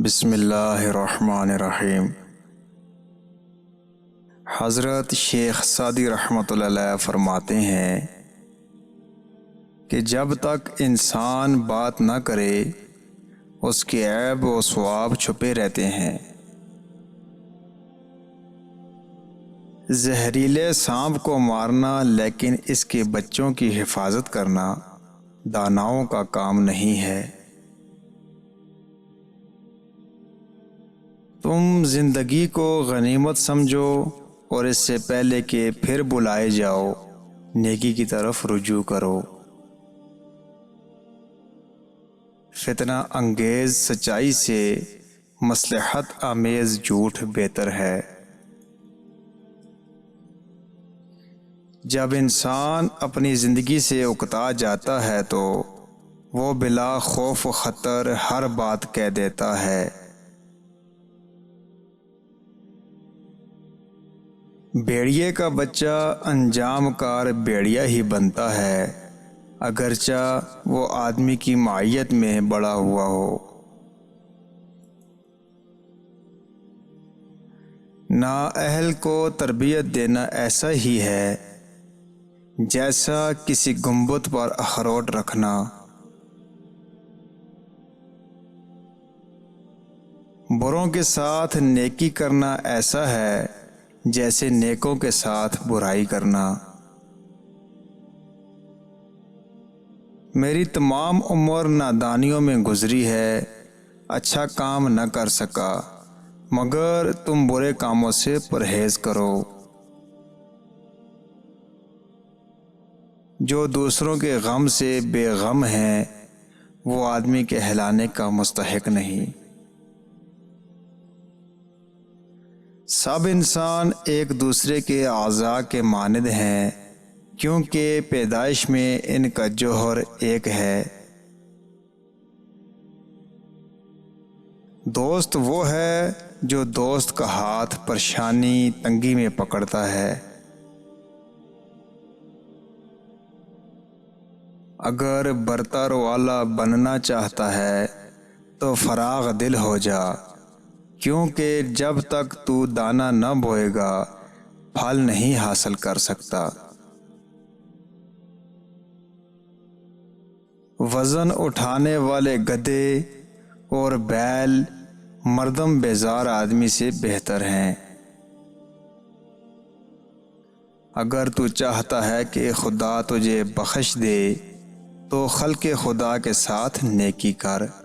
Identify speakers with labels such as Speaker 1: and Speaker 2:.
Speaker 1: بسم اللہ الرحمن الرحیم۔ حضرت شیخ سعدی رحمۃ اللہ علیہ فرماتے ہیں کہ جب تک انسان بات نہ کرے اس کے عیب و ثواب چھپے رہتے ہیں۔ زہریلے سانپ کو مارنا لیکن اس کے بچوں کی حفاظت کرنا داناؤں کا کام نہیں ہے۔ تم زندگی کو غنیمت سمجھو اور اس سے پہلے کہ پھر بلائے جاؤ نیکی کی طرف رجوع کرو۔ فتنہ انگیز سچائی سے مصلحت آمیز جھوٹ بہتر ہے۔ جب انسان اپنی زندگی سے اکتا جاتا ہے تو وہ بلا خوف و خطر ہر بات کہہ دیتا ہے۔ بھیڑیے کا بچہ انجام کار بھیڑیا ہی بنتا ہے اگرچہ وہ آدمی کی معیت میں بڑا ہوا ہو۔ نااہل کو تربیت دینا ایسا ہی ہے جیسا کسی گنبد پر اخروٹ رکھنا۔ بروں کے ساتھ نیکی کرنا ایسا ہے جیسے نیکوں کے ساتھ برائی کرنا۔ میری تمام عمر نادانیوں میں گزری ہے، اچھا کام نہ کر سکا مگر تم برے کاموں سے پرہیز کرو۔ جو دوسروں کے غم سے بے غم ہیں وہ آدمی کہلانے کا مستحق نہیں۔ سب انسان ایک دوسرے کے اعضاء کے مانند ہیں کیونکہ پیدائش میں ان کا جوہر ایک ہے۔ دوست وہ ہے جو دوست کا ہاتھ پریشانی تنگی میں پکڑتا ہے۔ اگر برتر والا بننا چاہتا ہے تو فراغ دل ہو جا، کیونکہ جب تک تو دانہ نہ بوئے گا پھل نہیں حاصل کر سکتا۔ وزن اٹھانے والے گدھے اور بیل مردم بیزار آدمی سے بہتر ہیں۔ اگر تو چاہتا ہے کہ خدا تجھے بخش دے تو خلق خدا کے ساتھ نیکی کر۔